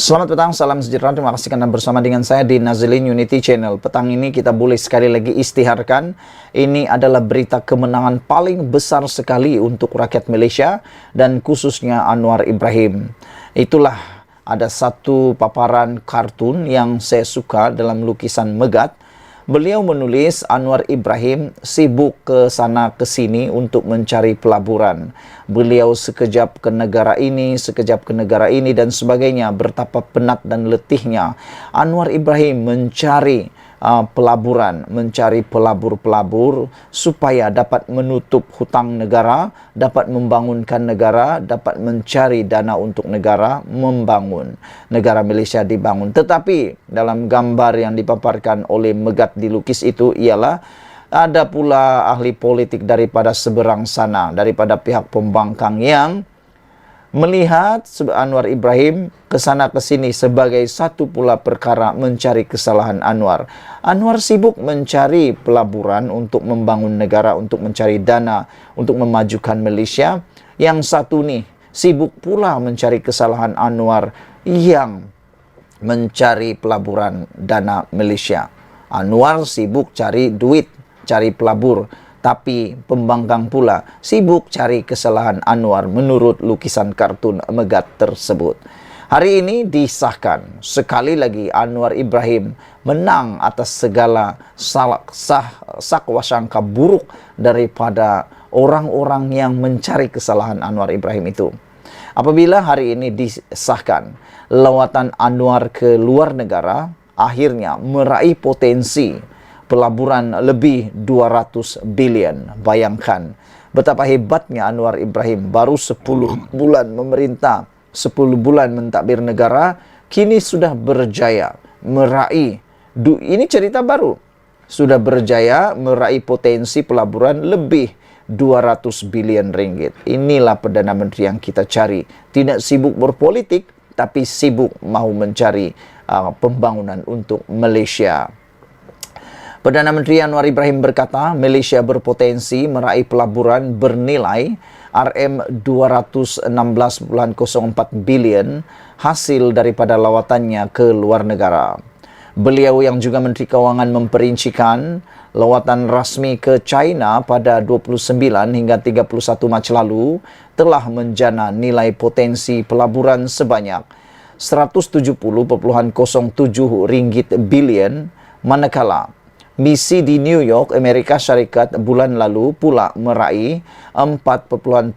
Selamat petang, salam sejahtera. Terima kasih karena bersama dengan saya di Nazilin Unity Channel. Petang ini kita boleh sekali lagi istiharkan. Ini adalah berita kemenangan paling besar sekali untuk rakyat Malaysia dan khususnya Anwar Ibrahim. Itulah ada satu paparan kartun yang saya suka dalam lukisan Megat. Beliau menulis Anwar Ibrahim sibuk ke sana ke sini untuk mencari pelaburan. Beliau sekejap ke negara ini, sekejap ke negara ini dan sebagainya. Betapa penat dan letihnya Anwar Ibrahim mencari pelaburan, mencari pelabur-pelabur supaya dapat menutup hutang negara, dapat membangunkan negara, dapat mencari dana untuk negara, membangun. Negara Malaysia dibangun. Tetapi dalam gambar yang dipaparkan oleh Megat dilukis itu ialah ada pula ahli politik daripada seberang sana, daripada pihak pembangkang yang melihat Anwar Ibrahim ke sana ke sini sebagai satu pula perkara mencari kesalahan Anwar. Anwar sibuk mencari pelaburan untuk membangun negara, untuk mencari dana, untuk memajukan Malaysia. Yang satu nih sibuk pula mencari kesalahan Anwar yang mencari pelaburan dana Malaysia. Anwar sibuk cari duit, cari pelabur. Tapi pembangkang pula sibuk cari kesalahan Anwar menurut lukisan kartun Megat tersebut. Hari ini disahkan sekali lagi Anwar Ibrahim menang atas segala sakwa sangka buruk daripada orang-orang yang mencari kesalahan Anwar Ibrahim itu. Apabila hari ini disahkan lawatan Anwar ke luar negara akhirnya meraih potensi pelaburan lebih 200 bilion. Bayangkan betapa hebatnya Anwar Ibrahim. Baru 10 bulan memerintah, 10 bulan mentadbir negara, kini sudah berjaya meraih, ini cerita baru, sudah berjaya meraih potensi pelaburan lebih 200 bilion ringgit. Inilah Perdana Menteri yang kita cari. Tidak sibuk berpolitik, tapi sibuk mahu mencari pembangunan untuk Malaysia. Perdana Menteri Anwar Ibrahim berkata, Malaysia berpotensi meraih pelaburan bernilai RM216.04 bilion hasil daripada lawatannya ke luar negara. Beliau yang juga Menteri Kewangan memperincikan lawatan rasmi ke China pada 29 hingga 31 Mac lalu telah menjana nilai potensi pelaburan sebanyak 170.07 ringgit bilion, manakala misi di New York, Amerika Syarikat bulan lalu pula meraih 4.74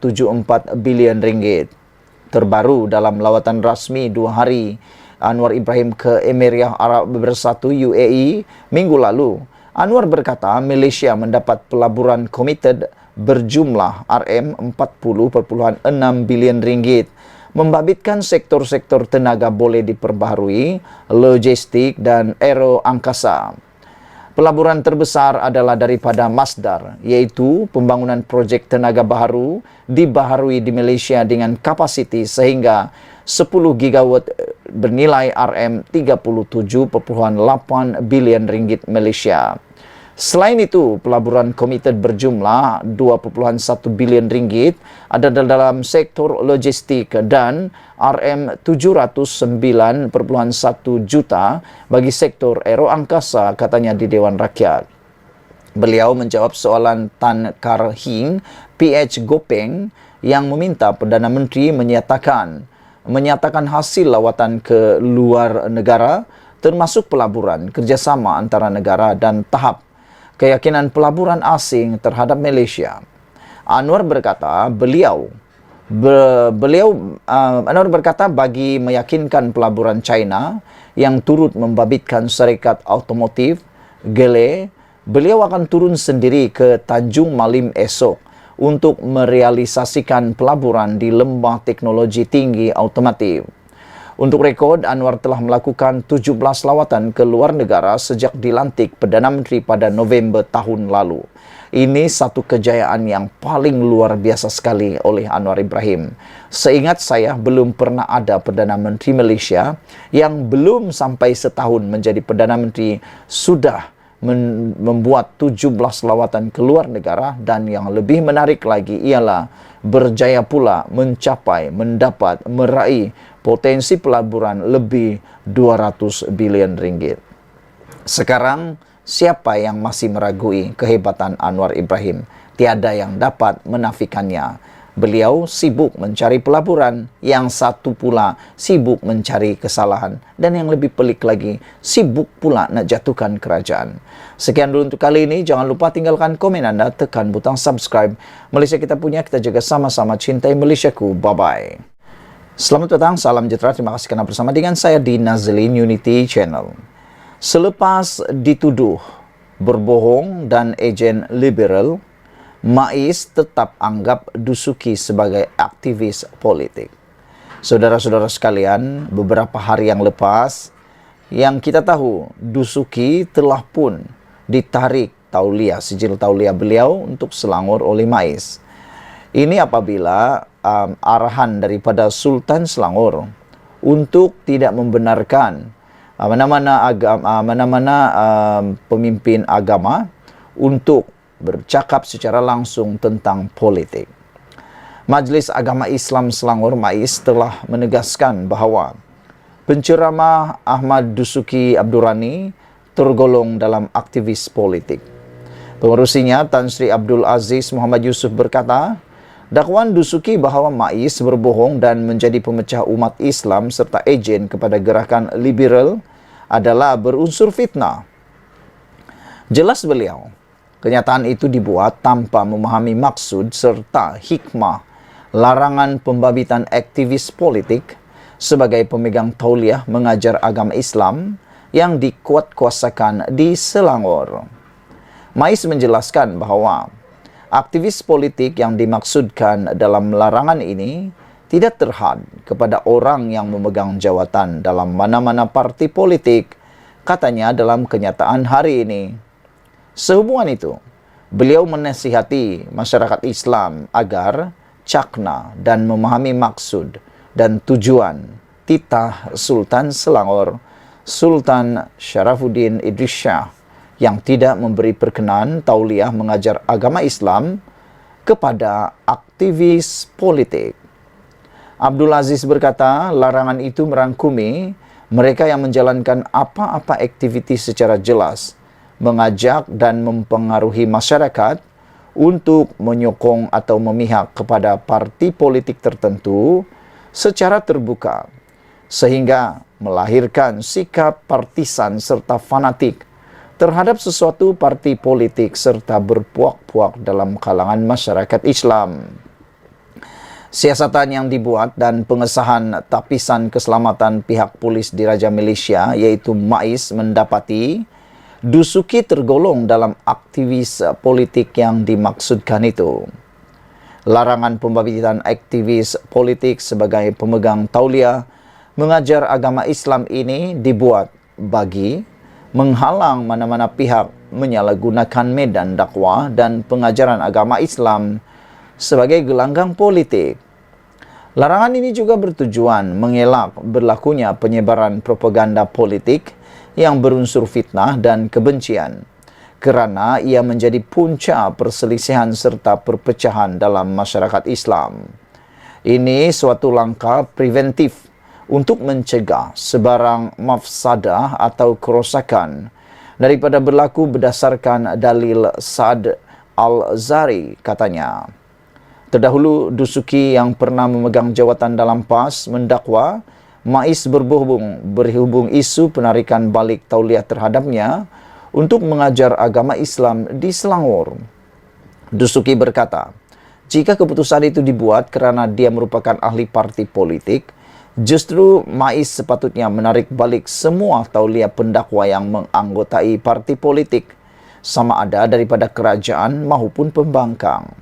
bilion ringgit. Terbaru dalam lawatan rasmi 2 hari Anwar Ibrahim ke Emirat Arab Bersatu UAE minggu lalu, Anwar berkata Malaysia mendapat pelaburan komited berjumlah RM40.6 bilion ringgit. Membabitkan sektor-sektor tenaga boleh diperbaharui, logistik dan aero angkasa. Pelaburan terbesar adalah daripada Masdar, iaitu pembangunan projek tenaga baharu dibaharui di Malaysia dengan kapasiti sehingga 10 gigawatt bernilai RM37.8 bilion ringgit Malaysia. Selain itu, pelaburan komited berjumlah 2.1 bilion ringgit ada dalam sektor logistik dan RM709.1 juta bagi sektor aero angkasa, katanya di Dewan Rakyat. Beliau menjawab soalan Tan Kar Hing, PH Gopeng yang meminta Perdana Menteri menyatakan hasil lawatan ke luar negara termasuk pelaburan, kerjasama antara negara dan tahap keyakinan pelaburan asing terhadap Malaysia. Anwar berkata Anwar berkata bagi meyakinkan pelaburan China yang turut membabitkan syarikat automotif Geely, beliau akan turun sendiri ke Tanjung Malim esok untuk merealisasikan pelaburan di lembah teknologi tinggi otomotif. Untuk rekod, Anwar telah melakukan 17 lawatan ke luar negara sejak dilantik Perdana Menteri pada November tahun lalu. Ini satu kejayaan yang paling luar biasa sekali oleh Anwar Ibrahim. Seingat saya, belum pernah ada Perdana Menteri Malaysia yang belum sampai setahun menjadi Perdana Menteri sudah membuat 17 lawatan ke luar negara, dan yang lebih menarik lagi ialah berjaya pula mendapat meraih potensi pelaburan lebih 200 bilion ringgit. Sekarang, siapa yang masih meragui kehebatan Anwar Ibrahim? Tiada yang dapat menafikannya. Beliau sibuk mencari pelaburan, yang satu pula sibuk mencari kesalahan, dan yang lebih pelik lagi, sibuk pula nak jatuhkan kerajaan. Sekian dulu untuk kali ini. Jangan lupa tinggalkan komen Anda, tekan butang subscribe. Malaysia kita punya, kita jaga sama-sama, cintai Malaysiaku. Bye-bye. Selamat datang, salam sejahtera. Terima kasih kerana bersama dengan saya di Nazlin Unity Channel. Selepas dituduh berbohong dan ejen liberal, MAIS tetap anggap Dusuki sebagai aktivis politik. Saudara-saudara sekalian, beberapa hari yang lepas, yang kita tahu Dusuki telah pun ditarik tauliah, sijil tauliah beliau untuk Selangor oleh MAIS. Ini apabila arahan daripada Sultan Selangor untuk tidak membenarkan mana-mana pemimpin agama untuk bercakap secara langsung tentang politik. Majlis Agama Islam Selangor MAIS telah menegaskan bahawa penceramah Ahmad Dusuki Abdurrani tergolong dalam aktivis politik. Pengerusinya Tan Sri Abdul Aziz Muhammad Yusuf berkata, dakwaan Dusuki bahawa MAIS berbohong dan menjadi pemecah umat Islam serta ejen kepada gerakan liberal adalah berunsur fitnah. Jelas beliau, kenyataan itu dibuat tanpa memahami maksud serta hikmah larangan pembabitan aktivis politik sebagai pemegang tauliah mengajar agama Islam yang dikuatkuasakan di Selangor. MAIS menjelaskan bahawa aktivis politik yang dimaksudkan dalam larangan ini tidak terhad kepada orang yang memegang jawatan dalam mana-mana parti politik, katanya dalam kenyataan hari ini. Sehubungan itu, beliau menasihati masyarakat Islam agar cakna dan memahami maksud dan tujuan titah Sultan Selangor, Sultan Sharafuddin Idris Shah, yang tidak memberi perkenan tauliah mengajar agama Islam kepada aktivis politik. Abdul Aziz berkata, larangan itu merangkumi mereka yang menjalankan apa-apa aktiviti secara jelas, mengajak dan mempengaruhi masyarakat untuk menyokong atau memihak kepada parti politik tertentu secara terbuka, sehingga melahirkan sikap partisan serta fanatik terhadap sesuatu parti politik serta berpuak-puak dalam kalangan masyarakat Islam. Siasatan yang dibuat dan pengesahan tapisan keselamatan pihak polis Diraja Malaysia iaitu MAIS mendapati Dusuki tergolong dalam aktivis politik yang dimaksudkan itu. Larangan pembabitan aktivis politik sebagai pemegang tauliah mengajar agama Islam ini dibuat bagi menghalang mana-mana pihak menyalahgunakan medan dakwah dan pengajaran agama Islam sebagai gelanggang politik. Larangan ini juga bertujuan mengelak berlakunya penyebaran propaganda politik yang berunsur fitnah dan kebencian, kerana ia menjadi punca perselisihan serta perpecahan dalam masyarakat Islam. Ini suatu langkah preventif untuk mencegah sebarang mafsadah atau kerosakan daripada berlaku berdasarkan dalil Sa'ad Al-Zari, katanya. Terdahulu, Dusuki yang pernah memegang jawatan dalam PAS mendakwa MAIS berhubung isu penarikan balik tauliah terhadapnya untuk mengajar agama Islam di Selangor. Dusuki berkata, jika keputusan itu dibuat kerana dia merupakan ahli parti politik, justru MAIS sepatutnya menarik balik semua tauliah pendakwa yang menganggotai parti politik, sama ada daripada kerajaan maupun pembangkang.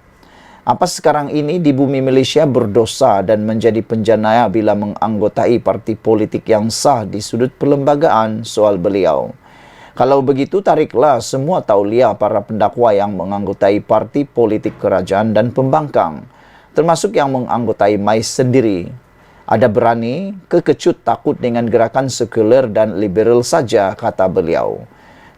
Apa sekarang ini di bumi Malaysia berdosa dan menjadi penjanaya bila menganggotai parti politik yang sah di sudut perlembagaan, soal beliau. Kalau begitu, tariklah semua tauliah para pendakwa yang menganggotai parti politik kerajaan dan pembangkang, termasuk yang menganggotai MAIS sendiri. Ada berani, kekecut takut dengan gerakan sekuler dan liberal saja, kata beliau.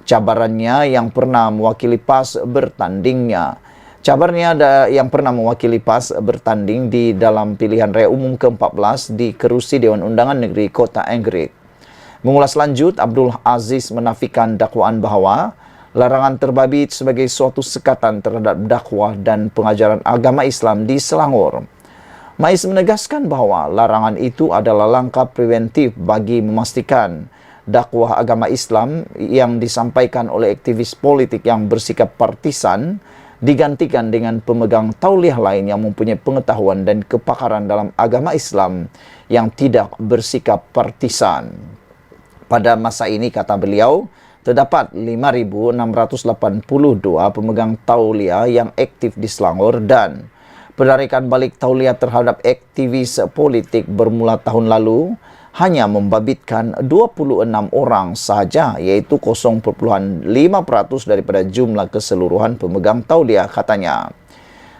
Cabarannya yang pernah mewakili PAS bertandingnya. Cabarnya ada yang pernah mewakili PAS bertanding di dalam pilihan raya umum ke-14 di Kerusi Dewan Undangan Negeri Kota Anggrek. Mengulas lanjut, Abdul Aziz menafikan dakwaan bahwa larangan terbabit sebagai suatu sekatan terhadap dakwah dan pengajaran agama Islam di Selangor. Mais menegaskan bahwa larangan itu adalah langkah preventif bagi memastikan dakwah agama Islam yang disampaikan oleh aktivis politik yang bersikap partisan digantikan dengan pemegang tauliah lain yang mempunyai pengetahuan dan kepakaran dalam agama Islam yang tidak bersikap partisan. Pada masa ini, kata beliau, terdapat 5.682 pemegang tauliah yang aktif di Selangor dan penarikan balik tauliah terhadap aktivis politik bermula tahun lalu hanya membabitkan 26 orang sahaja, yaitu 0,5% daripada jumlah keseluruhan pemegang tauliah, katanya.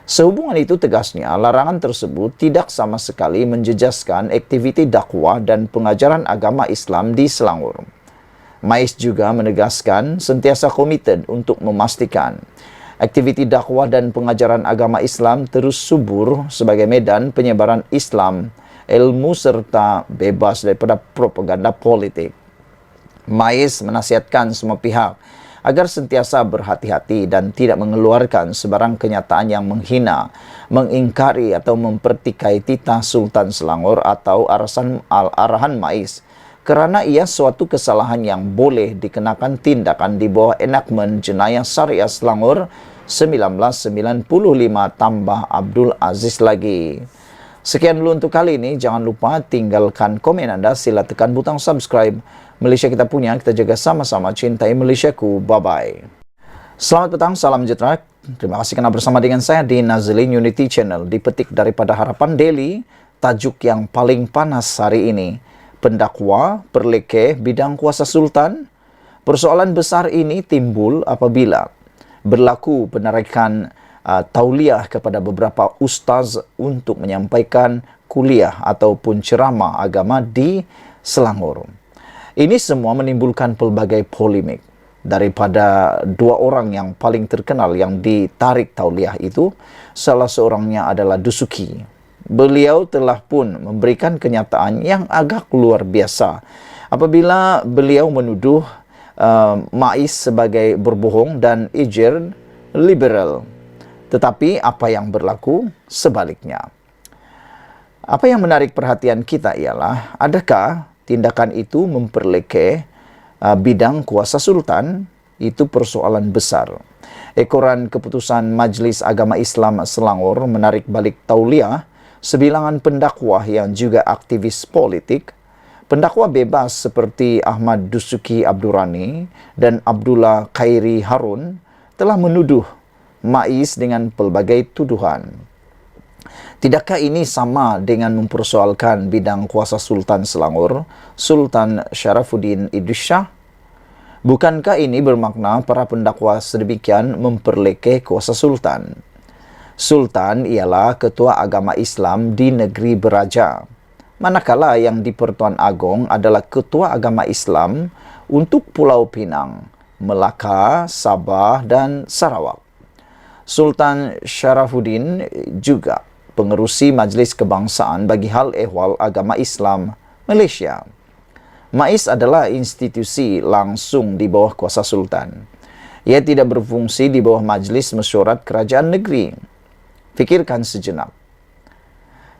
Sehubungan itu, tegasnya, larangan tersebut tidak sama sekali menjejaskan aktiviti dakwah dan pengajaran agama Islam di Selangor. Mais juga menegaskan sentiasa komited untuk memastikan aktiviti dakwah dan pengajaran agama Islam terus subur sebagai medan penyebaran Islam, ilmu serta bebas daripada propaganda politik. Mais menasihatkan semua pihak agar sentiasa berhati-hati dan tidak mengeluarkan sebarang kenyataan yang menghina, mengingkari atau mempertikai titah Sultan Selangor atau arahan Mais, kerana ia suatu kesalahan yang boleh dikenakan tindakan di bawah enakmen Jenayah Syariah Selangor 1995 tambah Abdul Aziz lagi. Sekian dulu untuk kali ini. Jangan lupa tinggalkan komen Anda. Sila tekan butang subscribe. Malaysia kita punya, kita jaga sama-sama. Cintai Malaysiaku. Bye-bye. Selamat petang, salam sejahtera. Terima kasih kerana bersama dengan saya di Nazilin Unity Channel. Dipetik daripada Harapan Daily, tajuk yang paling panas hari ini. Pendakwa perlekeh bidang kuasa sultan. Persoalan besar ini timbul apabila berlaku penarikan tauliah kepada beberapa ustaz untuk menyampaikan kuliah ataupun ceramah agama di Selangor. Ini semua menimbulkan pelbagai polemik. Daripada dua orang yang paling terkenal yang ditarik tauliah itu, salah seorangnya adalah Dusuki. Beliau telah pun memberikan kenyataan yang agak luar biasa apabila beliau menuduh Mais sebagai berbohong dan Ijir liberal. Tetapi apa yang berlaku sebaliknya. Apa yang menarik perhatian kita ialah, adakah tindakan itu memperlekeh bidang kuasa sultan? Itu persoalan besar. Ekoran keputusan Majlis Agama Islam Selangor menarik balik tauliah sebilangan pendakwah yang juga aktivis politik. Pendakwa bebas seperti Ahmad Dusuki Abdurrani dan Abdullah Khairi Harun telah menuduh Mais dengan pelbagai tuduhan. Tidakkah ini sama dengan mempersoalkan bidang kuasa Sultan Selangor, Sultan Syarafuddin Idris Shah? Bukankah ini bermakna para pendakwa sedemikian memperlekeh kuasa Sultan? Sultan ialah ketua agama Islam di negeri beraja, manakala yang di Pertuan Agong adalah ketua agama Islam untuk Pulau Pinang, Melaka, Sabah dan Sarawak. Sultan Syarafuddin juga pengerusi Majlis Kebangsaan bagi hal ehwal agama Islam Malaysia. Mais adalah institusi langsung di bawah kuasa Sultan. Ia tidak berfungsi di bawah Majlis Mesyuarat Kerajaan Negeri. Fikirkan sejenak.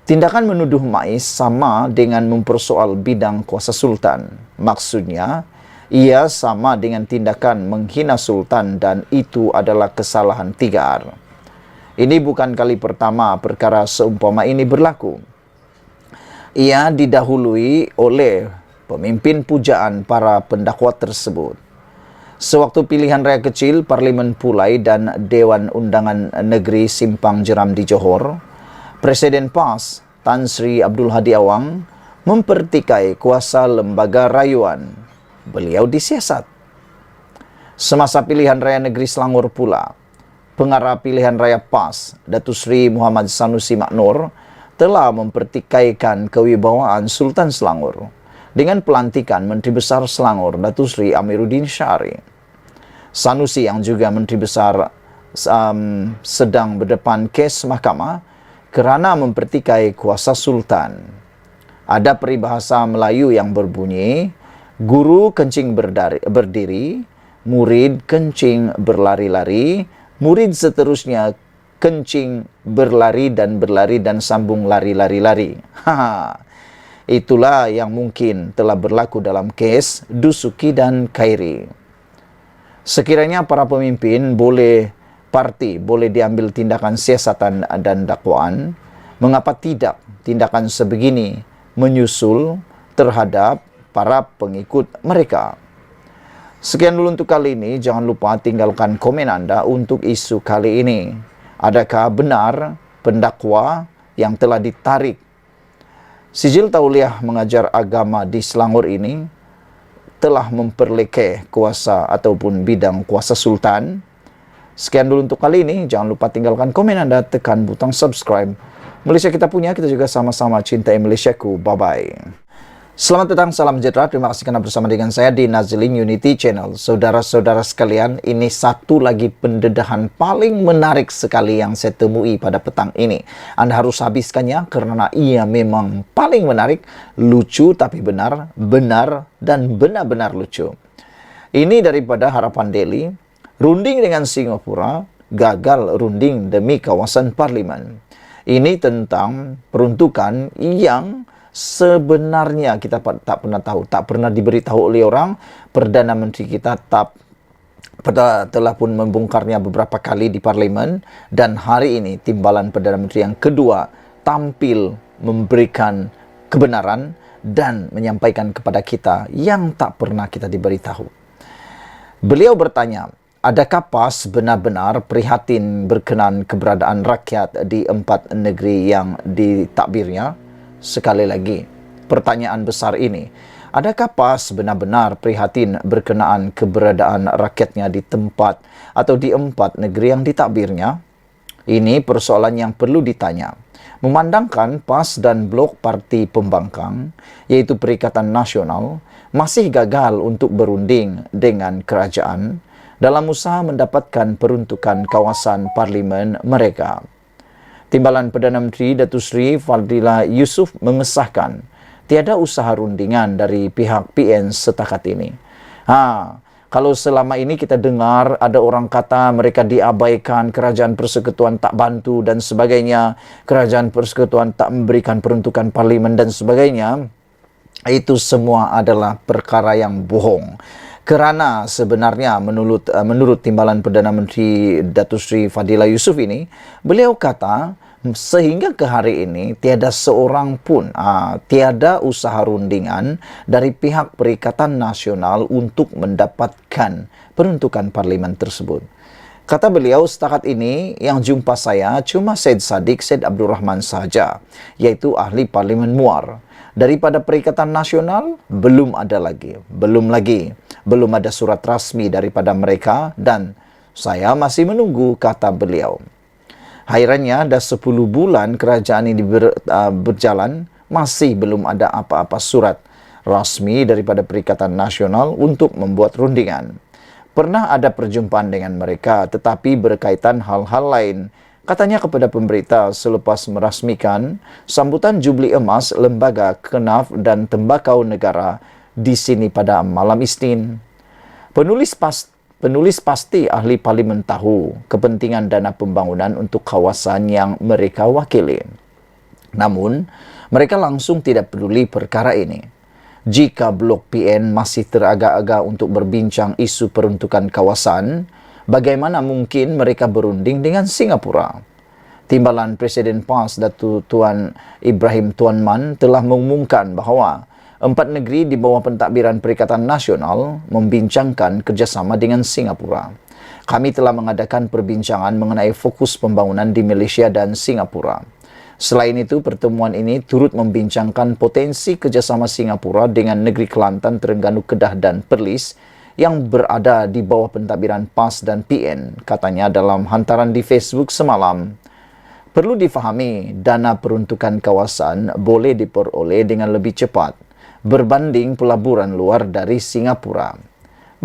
Tindakan menuduh Mais sama dengan mempersoal bidang kuasa Sultan. Maksudnya, ia sama dengan tindakan menghina Sultan dan itu adalah kesalahan 3R. Ini bukan kali pertama perkara seumpama ini berlaku. Ia didahului oleh pemimpin pujaan para pendakwa tersebut. Sewaktu pilihan raya kecil Parlimen Pulai dan Dewan Undangan Negeri Simpang Jeram di Johor, Presiden PAS Tan Sri Abdul Hadi Awang mempertikai kuasa lembaga rayuan. Beliau disiasat. Semasa pilihan raya negeri Selangor pula, pengarah pilihan raya PAS, Datuk Seri Muhammad Sanusi Maknur, telah mempertikaikan kewibawaan Sultan Selangor dengan pelantikan Menteri Besar Selangor, Datuk Seri Amiruddin Syari. Sanusi yang juga Menteri Besar sedang berdepan kes mahkamah kerana mempertikai kuasa sultan. Ada peribahasa Melayu yang berbunyi, guru kencing berdiri, murid kencing berlari-lari, murid seterusnya kencing berlari dan sambung lari-lari-lari. Itulah yang mungkin telah berlaku dalam kes Dusuki dan Khairi. Sekiranya para pemimpin boleh diambil tindakan siasatan dan dakwaan, mengapa tidak tindakan sebegini menyusul terhadap para pengikut mereka? Sekian dulu untuk kali ini. Jangan lupa tinggalkan komen Anda untuk isu kali ini. Adakah benar pendakwa yang telah ditarik sijil tauliah mengajar agama di Selangor ini telah memperlekeh kuasa ataupun bidang kuasa sultan? Sekian dulu untuk kali ini. Jangan lupa tinggalkan komen Anda, tekan butang subscribe. Malaysia kita punya, kita juga sama-sama cintai Malaysiaku. Bye-bye. Selamat datang, salam sejahtera. Terima kasih karena bersama dengan saya di Nazilin Unity Channel. Saudara-saudara sekalian, ini satu lagi pendedahan paling menarik sekali yang saya temui pada petang ini. Anda harus habiskannya karena ia memang paling menarik, lucu tapi benar dan benar-benar lucu. Ini daripada Harapan Daily, runding dengan Singapura, gagal runding demi kawasan parlimen. Ini tentang peruntukan yang sebenarnya kita tak pernah tahu, tak pernah diberitahu oleh orang. Perdana Menteri kita telah pun membongkarnya beberapa kali di parlimen, dan hari ini timbalan Perdana Menteri yang kedua tampil memberikan kebenaran dan menyampaikan kepada kita yang tak pernah kita diberitahu. Beliau bertanya, adakah PAS benar-benar prihatin berkenaan keberadaan rakyat di 4 negeri yang ditakbirnya? Sekali lagi, pertanyaan besar ini. Adakah PAS benar-benar prihatin berkenaan keberadaan rakyatnya di tempat atau di 4 negeri yang ditakbirnya? Ini persoalan yang perlu ditanya. Memandangkan PAS dan blok parti pembangkang, yaitu Perikatan Nasional, masih gagal untuk berunding dengan kerajaan dalam usaha mendapatkan peruntukan kawasan parlimen mereka. Timbalan Perdana Menteri Datuk Seri Fadillah Yusof mengesahkan tiada usaha rundingan dari pihak PN setakat ini. Kalau selama ini kita dengar ada orang kata mereka diabaikan, kerajaan persekutuan tak bantu dan sebagainya, kerajaan persekutuan tak memberikan peruntukan parlimen dan sebagainya, itu semua adalah perkara yang bohong. Kerana sebenarnya menurut timbalan Perdana Menteri Datuk Seri Fadillah Yusof ini, beliau kata sehingga ke hari ini tiada seorang pun, tiada usaha rundingan dari pihak Perikatan Nasional untuk mendapatkan peruntukan parlimen tersebut. Kata beliau, setakat ini yang jumpa saya cuma Syed Saddiq Syed Abdul Rahman saja, yaitu ahli parlimen Muar. Daripada Perikatan Nasional, belum ada surat rasmi daripada mereka dan saya masih menunggu, kata beliau. Hairannya, dah 10 bulan kerajaan ini berjalan, masih belum ada apa-apa surat rasmi daripada Perikatan Nasional untuk membuat rundingan. Pernah ada perjumpaan dengan mereka, tetapi berkaitan hal-hal lain. Katanya kepada pemberita selepas merasmikan sambutan Jubli Emas Lembaga Kenaf dan Tembakau Negara di sini pada malam Isnin. Penulis pasti ahli parlimen tahu kepentingan dana pembangunan untuk kawasan yang mereka wakili. Namun, mereka langsung tidak peduli perkara ini. Jika blok PN masih teragak-agak untuk berbincang isu peruntukan kawasan, bagaimana mungkin mereka berunding dengan Singapura? Timbalan Presiden PAS Datuk Tuan Ibrahim Tuan Man telah mengumumkan bahawa 4 negeri di bawah pentadbiran Perikatan Nasional membincangkan kerjasama dengan Singapura. Kami telah mengadakan perbincangan mengenai fokus pembangunan di Malaysia dan Singapura. Selain itu, pertemuan ini turut membincangkan potensi kerjasama Singapura dengan negeri Kelantan, Terengganu, Kedah dan Perlis yang berada di bawah pentadbiran PAS dan PN, katanya dalam hantaran di Facebook semalam. Perlu difahami, dana peruntukan kawasan boleh diperoleh dengan lebih cepat berbanding pelaburan luar dari Singapura.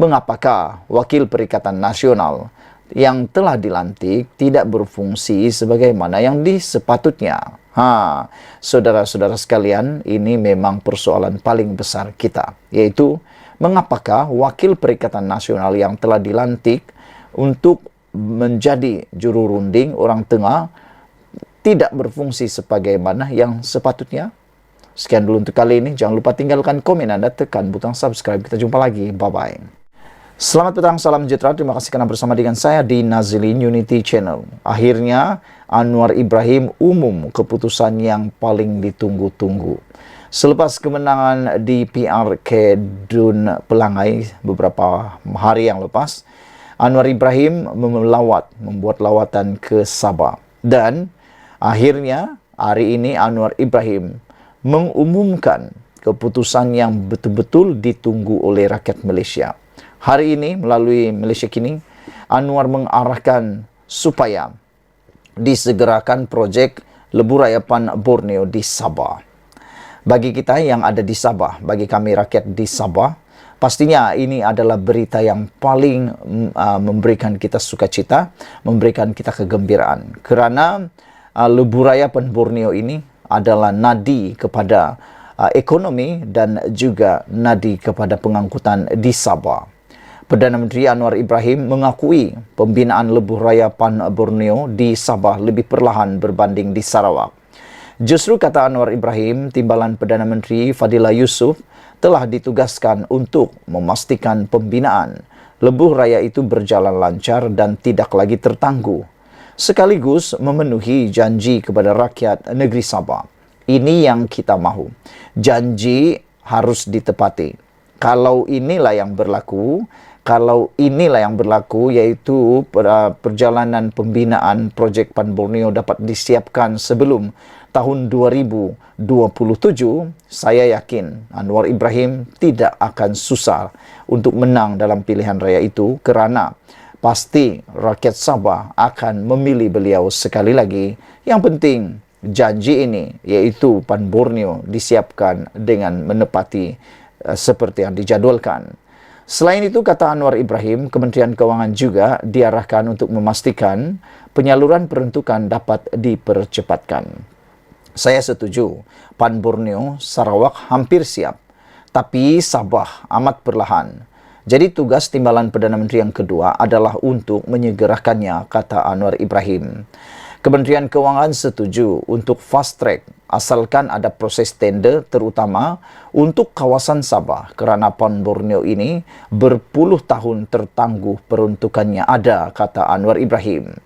Mengapakah Wakil Perikatan Nasional yang telah dilantik tidak berfungsi sebagaimana yang disepatutnya? Saudara-saudara sekalian, ini memang persoalan paling besar kita, yaitu mengapakah Wakil Perikatan Nasional yang telah dilantik untuk menjadi juru runding orang tengah tidak berfungsi sebagaimana yang sepatutnya? Sekian dulu untuk kali ini. Jangan lupa tinggalkan komen Anda, tekan butang subscribe. Kita jumpa lagi. Bye-bye. Selamat petang, salam sejahtera. Terima kasih karena bersama dengan saya di Nazilin Unity Channel. Akhirnya, Anwar Ibrahim umum keputusan yang paling ditunggu-tunggu. Selepas kemenangan di PRK Dun Pelangai beberapa hari yang lepas, Anwar Ibrahim membuat lawatan ke Sabah. Dan akhirnya, hari ini Anwar Ibrahim mengumumkan keputusan yang betul-betul ditunggu oleh rakyat Malaysia. Hari ini melalui Malaysia Kini, Anwar mengarahkan supaya disegerakan projek Lebuh Raya Pan Borneo di Sabah. Bagi kita yang ada di Sabah, bagi kami rakyat di Sabah, pastinya ini adalah berita yang paling memberikan kita sukacita, memberikan kita kegembiraan. Karena Lebuh Raya Pan Borneo ini adalah nadi kepada ekonomi dan juga nadi kepada pengangkutan di Sabah. Perdana Menteri Anwar Ibrahim mengakui pembinaan Lebuh Raya Pan Borneo di Sabah lebih perlahan berbanding di Sarawak. Justru kata Anwar Ibrahim, Timbalan Perdana Menteri Fadillah Yusof telah ditugaskan untuk memastikan pembinaan Lebuh Raya itu berjalan lancar dan tidak lagi tertangguh, sekaligus memenuhi janji kepada rakyat negeri Sabah. Ini yang kita mahu. Janji harus ditepati. Kalau inilah yang berlaku, yaitu perjalanan pembinaan projek Pan Borneo dapat disiapkan sebelum tahun 2027, saya yakin Anwar Ibrahim tidak akan susah untuk menang dalam pilihan raya itu, kerana pasti rakyat Sabah akan memilih beliau sekali lagi. Yang penting janji ini, yaitu Pan Borneo, disiapkan dengan menepati seperti yang dijadwalkan. Selain itu, kata Anwar Ibrahim, Kementerian Keuangan juga diarahkan untuk memastikan penyaluran peruntukan dapat dipercepatkan. Saya setuju, Pan Borneo, Sarawak hampir siap, tapi Sabah amat perlahan. Jadi tugas Timbalan Perdana Menteri yang kedua adalah untuk menyegerakannya, kata Anwar Ibrahim. Kementerian Keuangan setuju untuk fast track asalkan ada proses tender, terutama untuk kawasan Sabah, kerana Pan Borneo ini berpuluh tahun tertangguh peruntukannya ada, kata Anwar Ibrahim.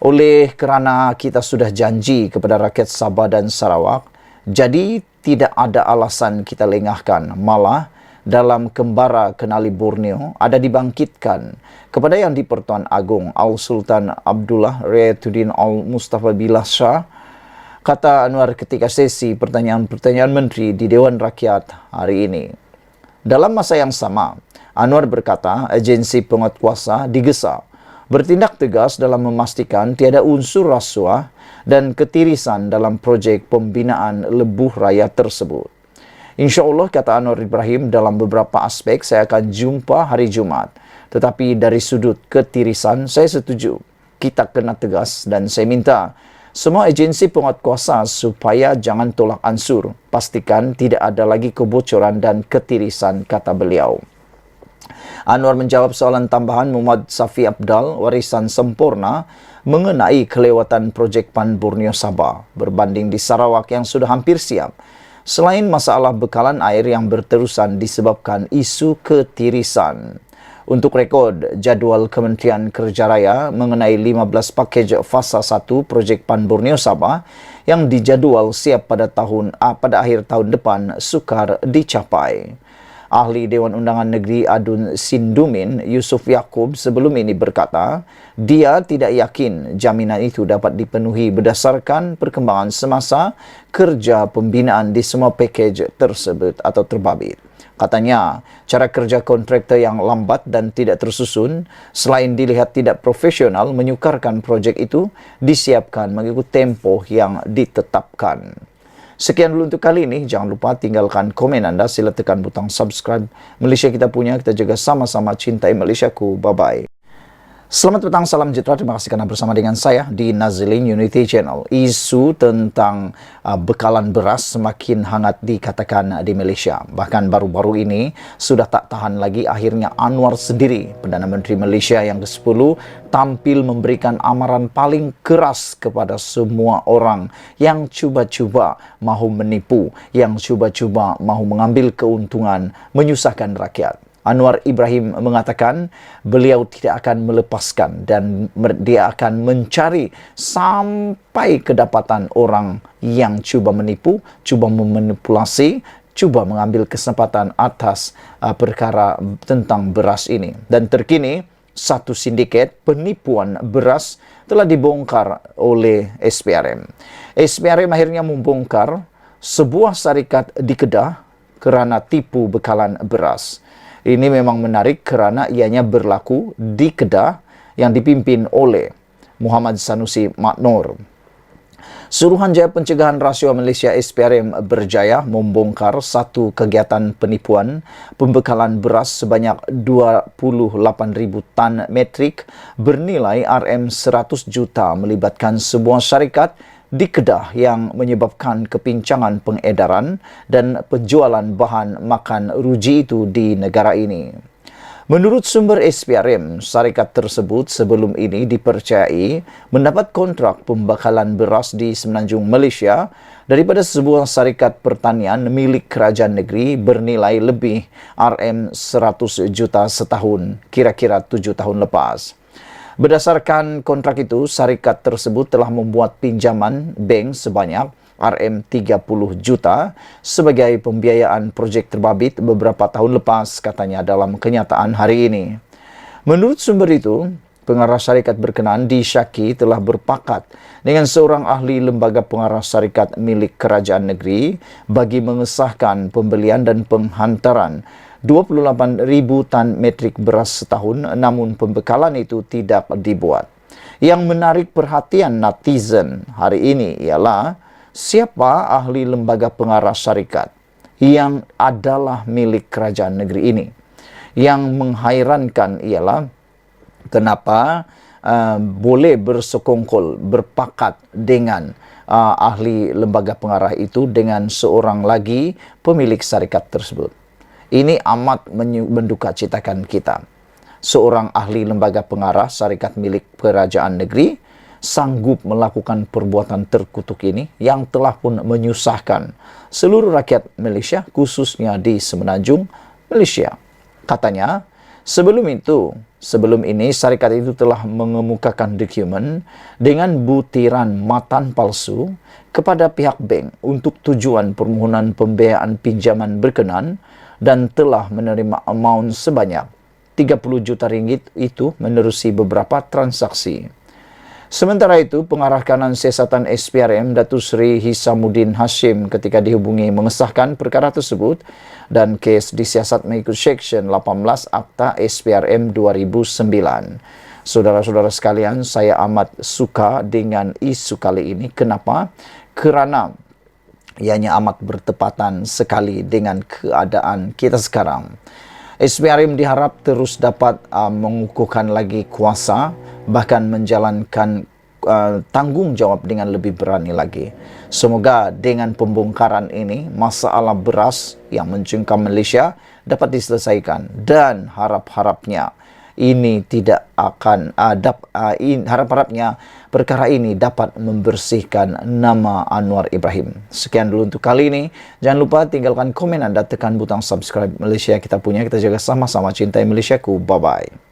Oleh kerana kita sudah janji kepada rakyat Sabah dan Sarawak, jadi tidak ada alasan kita lengahkan. Malah dalam Kembara Kenali Borneo ada dibangkitkan kepada Yang di-Pertuan Agong Al-Sultan Abdullah Riayatuddin Al-Mustafa Billah Shah, kata Anwar ketika sesi pertanyaan-pertanyaan menteri di Dewan Rakyat hari ini. Dalam masa yang sama, Anwar berkata agensi penguatkuasa digesa bertindak tegas dalam memastikan tiada unsur rasuah dan ketirisan dalam projek pembinaan Lebuh Raya tersebut. InsyaAllah, kata Anwar Ibrahim, dalam beberapa aspek saya akan jumpa hari Jumaat. Tetapi dari sudut ketirisan, saya setuju. Kita kena tegas dan saya minta semua agensi penguatkuasa supaya jangan tolak ansur. Pastikan tidak ada lagi kebocoran dan ketirisan, kata beliau. Anwar menjawab soalan tambahan Muhammad Safi Abdal, warisan sempurna, mengenai kelewatan projek Pan Borneo Sabah berbanding di Sarawak yang sudah hampir siap. Selain masalah bekalan air yang berterusan disebabkan isu ketirisan. Untuk rekod, jadual Kementerian Kerja Raya mengenai 15 pakej fasa 1 projek Pan Borneo Sabah yang dijadual siap pada akhir tahun depan sukar dicapai. Ahli Dewan Undangan Negeri Adun Sindumin, Yusuf Yaakob, sebelum ini berkata, dia tidak yakin jaminan itu dapat dipenuhi berdasarkan perkembangan semasa kerja pembinaan di semua pakej tersebut atau terbabit. Katanya, cara kerja kontraktor yang lambat dan tidak tersusun, selain dilihat tidak profesional, menyukarkan projek itu disiapkan mengikut tempoh yang ditetapkan. Sekian dulu untuk kali ini. Jangan lupa tinggalkan komen Anda. Sila tekan butang subscribe. Malaysia kita punya, kita jaga sama-sama cintai Malaysiaku. Bye-bye. Selamat petang, salam sejahtera. Terima kasih karena bersama dengan saya di Nazilin Unity Channel. Isu tentang bekalan beras semakin hangat dikatakan di Malaysia. Bahkan baru-baru ini sudah tak tahan lagi, akhirnya Anwar sendiri, Perdana Menteri Malaysia yang ke-10, tampil memberikan amaran paling keras kepada semua orang yang cuba-cuba mahu menipu, yang cuba-cuba mahu mengambil keuntungan, menyusahkan rakyat. Anwar Ibrahim mengatakan beliau tidak akan melepaskan dan dia akan mencari sampai kedapatan orang yang cuba menipu, cuba memanipulasi, cuba mengambil kesempatan atas perkara tentang beras ini. Dan terkini, satu sindiket penipuan beras telah dibongkar oleh SPRM. SPRM akhirnya membongkar sebuah syarikat di Kedah kerana tipu bekalan beras. Ini memang menarik kerana ianya berlaku di Kedah yang dipimpin oleh Muhammad Sanusi Maknor. Suruhanjaya Pencegahan Rasuah Malaysia SPRM berjaya membongkar satu kegiatan penipuan pembekalan beras sebanyak 28,000 tan metrik bernilai RM100 juta melibatkan sebuah syarikat di Kedah yang menyebabkan kepincangan pengedaran dan penjualan bahan makan ruji itu di negara ini. Menurut sumber SPRM, syarikat tersebut sebelum ini dipercayai mendapat kontrak pembekalan beras di Semenanjung Malaysia daripada sebuah syarikat pertanian milik kerajaan negeri bernilai lebih RM100 juta setahun, kira-kira 7 tahun lepas. Berdasarkan kontrak itu, syarikat tersebut telah membuat pinjaman bank sebanyak RM30 juta sebagai pembiayaan projek terbabit beberapa tahun lepas, katanya dalam kenyataan hari ini. Menurut sumber itu, pengarah syarikat berkenaan disyaki telah berpakat dengan seorang ahli lembaga pengarah syarikat milik kerajaan negeri bagi mengesahkan pembelian dan penghantaran 28,000 tan metrik beras setahun, namun pembekalan itu tidak dibuat. Yang menarik perhatian netizen hari ini ialah siapa ahli lembaga pengarah syarikat yang adalah milik kerajaan negeri ini. Yang menghairankan ialah kenapa boleh bersekongkol, berpakat dengan ahli lembaga pengarah itu dengan seorang lagi pemilik syarikat tersebut. Ini amat mendukacitakan kita. Seorang ahli lembaga pengarah syarikat milik kerajaan negeri sanggup melakukan perbuatan terkutuk ini yang telah pun menyusahkan seluruh rakyat Malaysia, khususnya di Semenanjung Malaysia. Katanya, sebelum ini syarikat itu telah mengemukakan dokumen dengan butiran matan palsu kepada pihak bank untuk tujuan permohonan pembiayaan pinjaman berkenan dan telah menerima amount sebanyak 30 juta ringgit itu menerusi beberapa transaksi. Sementara itu, pengarah kanan siasatan SPRM Datuk Seri Hisamuddin Hashim ketika dihubungi mengesahkan perkara tersebut dan kes disiasat mengikut Seksyen 18 Akta SPRM 2009. Saudara-saudara sekalian, saya amat suka dengan isu kali ini. Kenapa? Kerana ianya amat bertepatan sekali dengan keadaan kita sekarang. SPRM diharap terus dapat mengukuhkan lagi kuasa, bahkan menjalankan tanggungjawab dengan lebih berani lagi. Semoga dengan pembongkaran ini, masalah beras yang mencengkam Malaysia dapat diselesaikan dan harap-harapnya ini tidak akan harap-harapnya perkara ini dapat membersihkan nama Anwar Ibrahim. Sekian dulu untuk kali ini. Jangan lupa tinggalkan komen Anda, tekan butang subscribe. Malaysia kita punya, kita jaga sama-sama cintai Malaysiaku. Bye-bye.